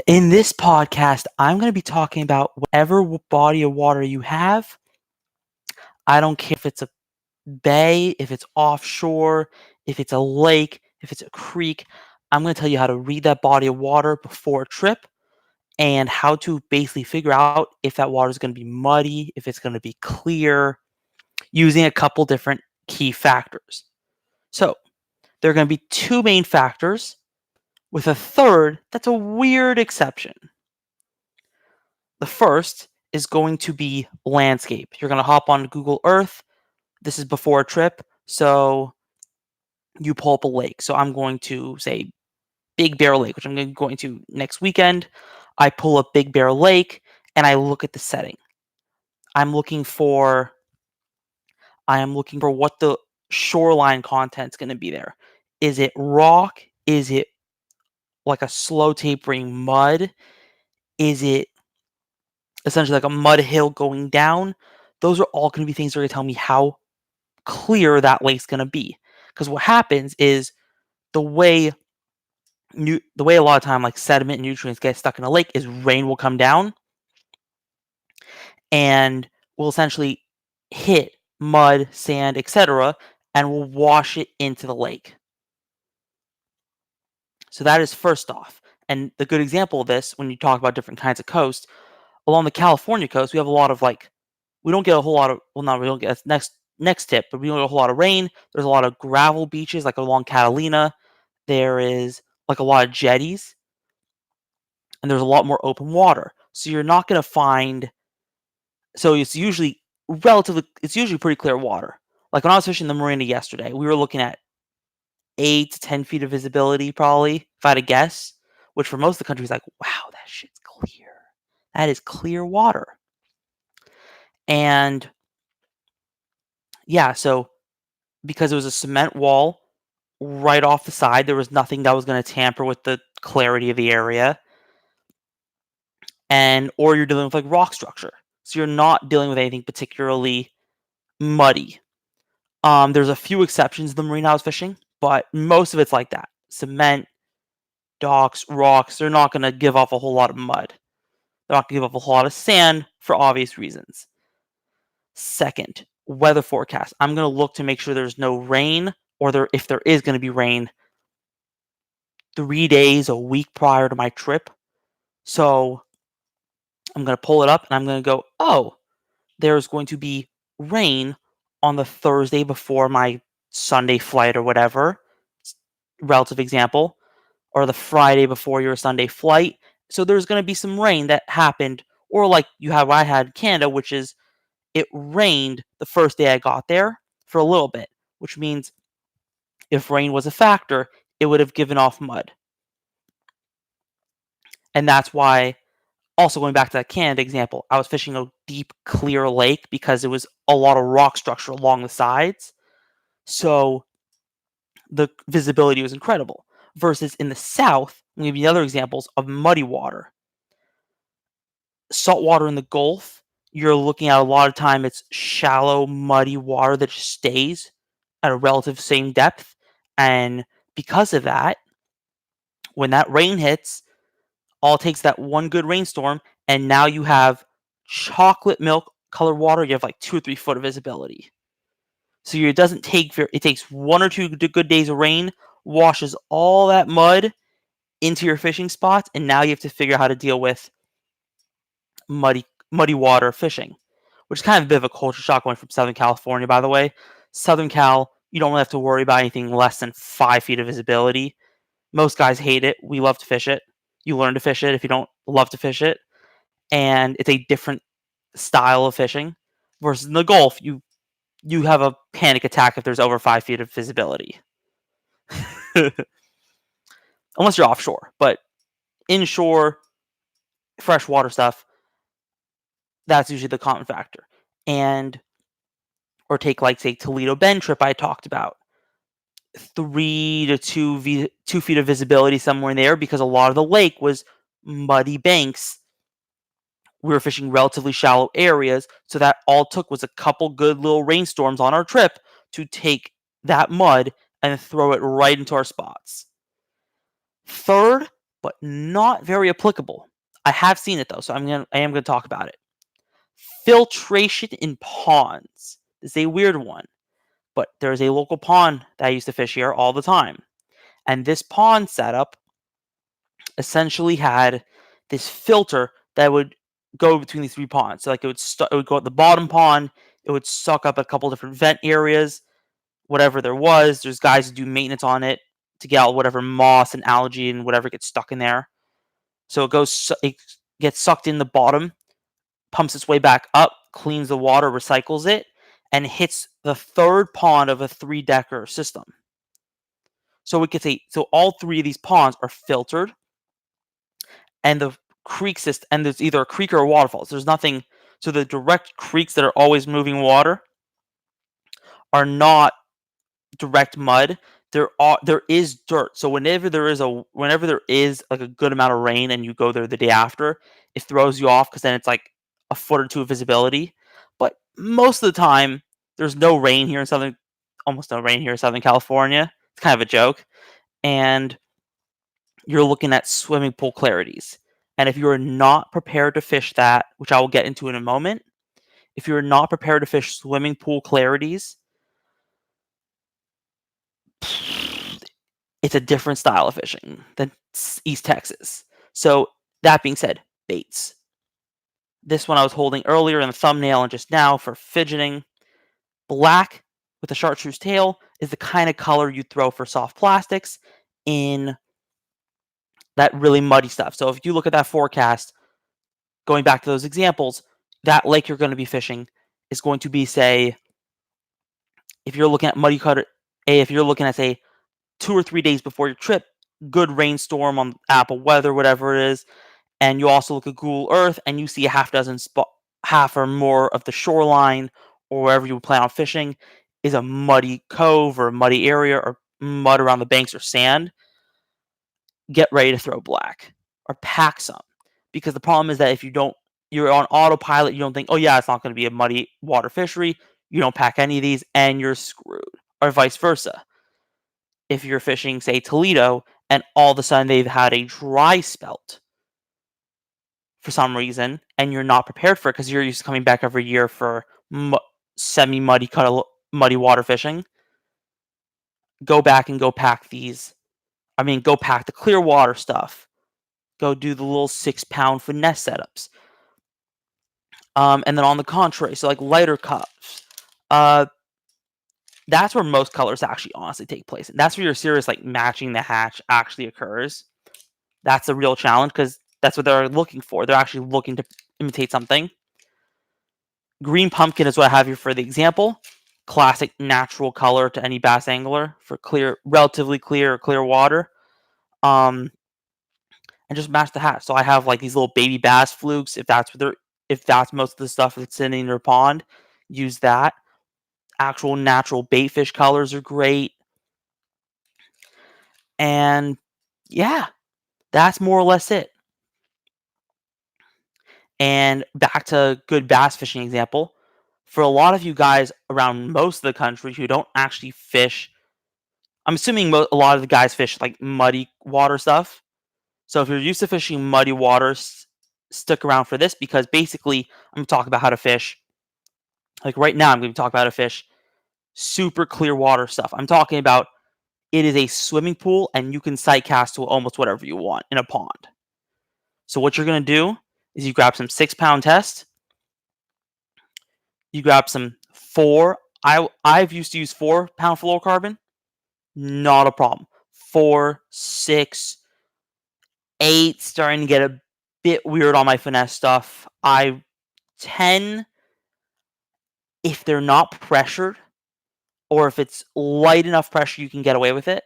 In this podcast, I'm going to be talking about whatever body of water you have. I don't care if it's a bay, if it's offshore, if it's a lake, if it's a creek. I'm going to tell you how to read that body of water before a trip and how to basically figure out if that water is going to be muddy, if it's going to be clear, using a couple different key factors. So, there are going to be two main factors, with a third that's a weird exception. The first is going to be landscape. You're going to hop on Google Earth. This is before a trip. So you pull up a lake. So I'm going to say Big Bear Lake, which I'm going to next weekend. I pull up Big Bear Lake and I look at the setting. I'm looking for what the shoreline content's going to be there. Is it rock? Is it like a slow tapering mud? Is it essentially like a mud hill going down? Those are all going to be things that are going to tell me how clear that lake's going to be. Because what happens is the way a lot of time like sediment and nutrients get stuck in a lake is rain will come down and will essentially hit mud, sand, etc., and will wash it into the lake. So that is first off. And the good example of this, when you talk about different kinds of coast, along the California coast, we have a lot of we don't get a whole lot of, well, not we don't get, that's next tip, but we don't get a whole lot of rain. There's a lot of gravel beaches, like along Catalina. There is like a lot of jetties, and there's a lot more open water. So you're not going to find. So it's usually pretty clear water. Like when I was fishing the marina yesterday, we were looking at 8 to 10 feet of visibility, probably, if I had to guess. Which for most of the country is like, wow, that shit's clear. That is clear water. And yeah, so because it was a cement wall right off the side, there was nothing that was going to tamper with the clarity of the area. Or you're dealing with like rock structure. So you're not dealing with anything particularly muddy. There's a few exceptions to the marina I was fishing, but most of it's like that. Cement, docks, rocks, they're not going to give off a whole lot of mud. They're not going to give off a whole lot of sand for obvious reasons. Second, weather forecast. I'm going to look to make sure there's no rain, or if there is going to be rain, 3 days, a week prior to my trip. So I'm going to pull it up and I'm going to go, oh, there's going to be rain on the Thursday before my Sunday flight or whatever, relative example, or the Friday before your Sunday flight. So there's going to be some rain that happened, or like I had in Canada, which is it rained the first day I got there for a little bit, which means if rain was a factor, it would have given off mud. And that's why, also going back to that Canada example, I was fishing a deep, clear lake because it was a lot of rock structure along the sides. So the visibility was incredible. Versus in the south, I'm going to give you other examples of muddy water. Saltwater in the Gulf, you're looking at a lot of time it's shallow, muddy water that just stays at a relative same depth. And because of that, when that rain hits, all it takes that one good rainstorm, and now you have chocolate milk colored water. You have like 2 or 3 foot of visibility. So it doesn't take it takes 1 or 2 good days of rain, washes all that mud into your fishing spots, and now you have to figure out how to deal with muddy water fishing, which is kind of a bit of a culture shock going from Southern California, by the way. Southern Cal, you don't really have to worry about anything less than 5 feet of visibility. Most guys hate it. We love to fish it. You learn to fish it if you don't love to fish it. And it's a different style of fishing. Versus in the Gulf, you have a panic attack if there's over 5 feet of visibility. Unless you're offshore. But inshore, freshwater stuff, that's usually the common factor. Or take like, say, Toledo Bend trip I talked about. 3 to 2 feet of visibility somewhere in there because a lot of the lake was muddy banks. We were fishing relatively shallow areas, so that all it took was a couple good little rainstorms on our trip to take that mud and throw it right into our spots. Third, but not very applicable. I have seen it though, so I am gonna talk about it. Filtration in ponds. This is a weird one, but there's a local pond that I used to fish here all the time. And this pond setup essentially had this filter that would go between these three ponds. So like it would go at the bottom pond, it would suck up a couple different vent areas, whatever there was. There's guys who do maintenance on it to get out whatever moss and algae and whatever gets stuck in there. So it gets sucked in the bottom, pumps its way back up, cleans the water, recycles it, and hits the third pond of a 3-decker system. So all three of these ponds are filtered, and the creek system, and there's either a creek or a waterfall. So there's nothing. So the direct creeks that are always moving water are not direct mud. There is dirt. So whenever there is like a good amount of rain and you go there the day after, it throws you off because then it's like a foot or two of visibility. But most of the time, there's almost no rain here in Southern California. It's kind of a joke, and you're looking at swimming pool clarities. And if you're not prepared to fish that, which I will get into in a moment, if you're not prepared to fish swimming pool clarities, it's a different style of fishing than East Texas. So that being said, baits. This one I was holding earlier in the thumbnail and just now for fidgeting. Black with a chartreuse tail is the kind of color you throw for soft plastics in that really muddy stuff. So if you look at that forecast, going back to those examples, that lake you're going to be fishing is going to be, say, if you're looking at muddy cutter, if you're looking at, say, 2 or 3 days before your trip, good rainstorm on Apple weather, whatever it is, and you also look at Google Earth and you see a half or more of the shoreline or wherever you plan on fishing is a muddy cove or a muddy area or mud around the banks or sand, get ready to throw black or pack some. Because the problem is that if you're on autopilot, you don't think, oh yeah, it's not going to be a muddy water fishery. You don't pack any of these and you're screwed. Or vice versa. If you're fishing, say, Toledo, and all of a sudden they've had a dry spelt for some reason, and you're not prepared for it because you're used to coming back every year for semi-muddy, muddy water fishing, go back and go pack go pack the clear water stuff. Go do the little 6-pound finesse setups. And then on the contrary, so like lighter cups, that's where most colors actually honestly take place. And that's where your serious like matching the hatch actually occurs. That's a real challenge because that's what they're looking for. They're actually looking to imitate something. Green pumpkin is what I have here for the example. Classic natural color to any bass angler for relatively clear water. And just match the hatch. So I have like these little baby bass flukes. If that's most of the stuff that's sitting in your pond, use that. Actual natural bait fish colors are great. And yeah, that's more or less it. And back to good bass fishing example. For a lot of you guys around most of the country who don't actually fish, I'm assuming a lot of the guys fish like muddy water stuff. So if you're used to fishing muddy waters, stick around for this because basically I'm going to talk about how to fish. Like right now, I'm going to talk about how to fish super clear water stuff. I'm talking about it is a swimming pool and you can sight cast to almost whatever you want in a pond. So what you're going to do is you grab some 6-pound test. You grab some 4. I've used to use 4-pound fluorocarbon. Not a problem. 4, 6, 8, starting to get a bit weird on my finesse stuff. 10, if they're not pressured, or if it's light enough pressure, you can get away with it.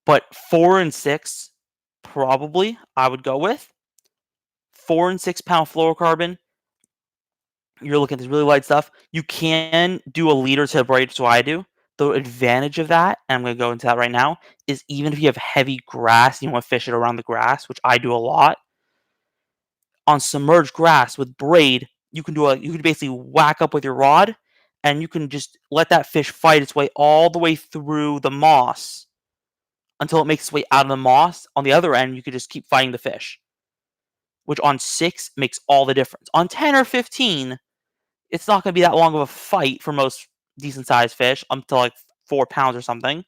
But 4 and 6, probably, I would go with. 4 and 6-pound fluorocarbon, you're looking at this really light stuff. You can do a leader to braid, so I do. The advantage of that, and I'm going to go into that right now, is even if you have heavy grass, you want to fish it around the grass, which I do a lot. On submerged grass with braid, you can basically whack up with your rod, and you can just let that fish fight its way all the way through the moss until it makes its way out of the moss. On the other end, you could just keep fighting the fish, which on 6 makes all the difference. On 10 or 15, it's not going to be that long of a fight for most decent sized fish, up to like 4 pounds or something,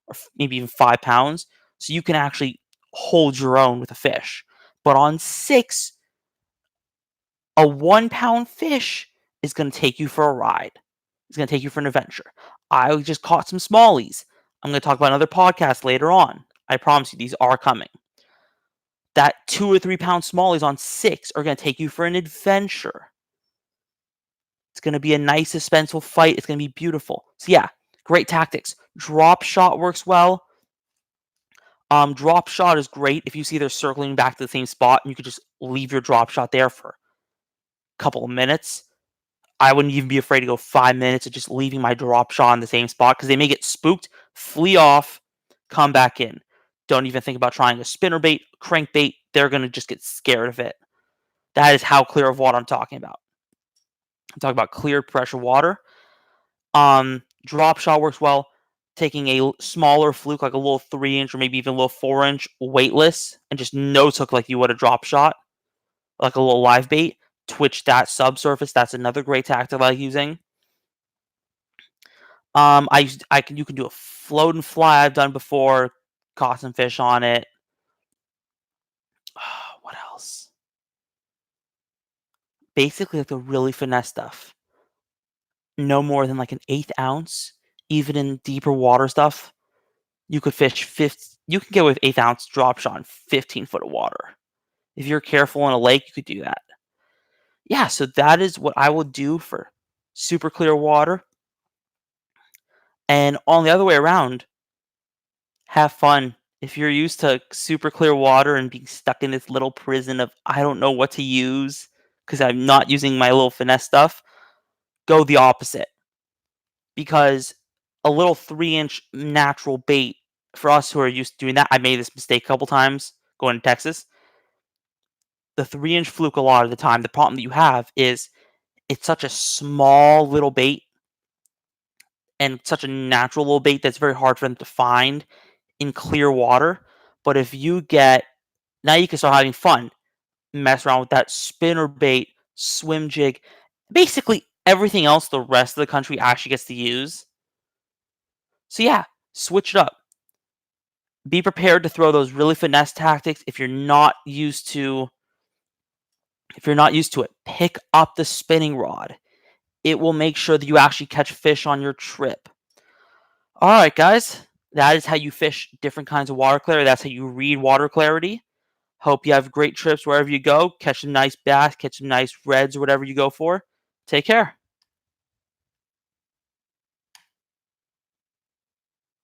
or maybe even 5 pounds. So you can actually hold your own with a fish. But on 6, a 1 pound fish is going to take you for a ride. It's going to take you for an adventure. I just caught some smallies. I'm going to talk about another podcast later on. I promise you, these are coming. That 2 or 3 pound smallies on 6 are going to take you for an adventure. It's going to be a nice, suspenseful fight. It's going to be beautiful. So yeah, great tactics. Drop shot works well. Drop shot is great if you see they're circling back to the same spot and you could just leave your drop shot there for a couple of minutes. I wouldn't even be afraid to go 5 minutes of just leaving my drop shot in the same spot because they may get spooked, flee off, come back in. Don't even think about trying a spinnerbait, crankbait. They're going to just get scared of it. That is how clear of water I'm talking about. I'm talking about clear pressure water. Drop shot works well. Taking a smaller fluke, like a little 3-inch or maybe even a little 4-inch weightless, and just nose hook like you would a drop shot, like a little live bait. Twitch that subsurface. That's another great tactic I like using. You can do a float and fly. I've done before. Caught some fish on it. What else? Basically, like the really finesse stuff. No more than like an 1/8 ounce, even in deeper water stuff. You could fish you can get with 1/8 ounce drop shot in 15 foot of water. If you're careful in a lake, you could do that. Yeah, so that is what I would do for super clear water. And on the other way around, have fun. If you're used to super clear water and being stuck in this little prison of I don't know what to use because I'm not using my little finesse stuff, go the opposite. Because a little 3-inch natural bait, for us who are used to doing that, I made this mistake a couple times going to Texas. The 3-inch fluke, a lot of the time, the problem that you have is it's such a small little bait and such a natural little bait that's very hard for them to find in clear water. But if you get, now you can start having fun, mess around with that spinner bait, swim jig, basically everything else the rest of the country actually gets to use. So yeah, switch it up. Be prepared to throw those really finesse tactics if you're not used to it. Pick up the spinning rod. It will make sure that you actually catch fish on your trip. All right, guys. That is how you fish different kinds of water clarity. That's how you read water clarity. Hope you have great trips wherever you go. Catch some nice bass, catch some nice reds or whatever you go for. Take care.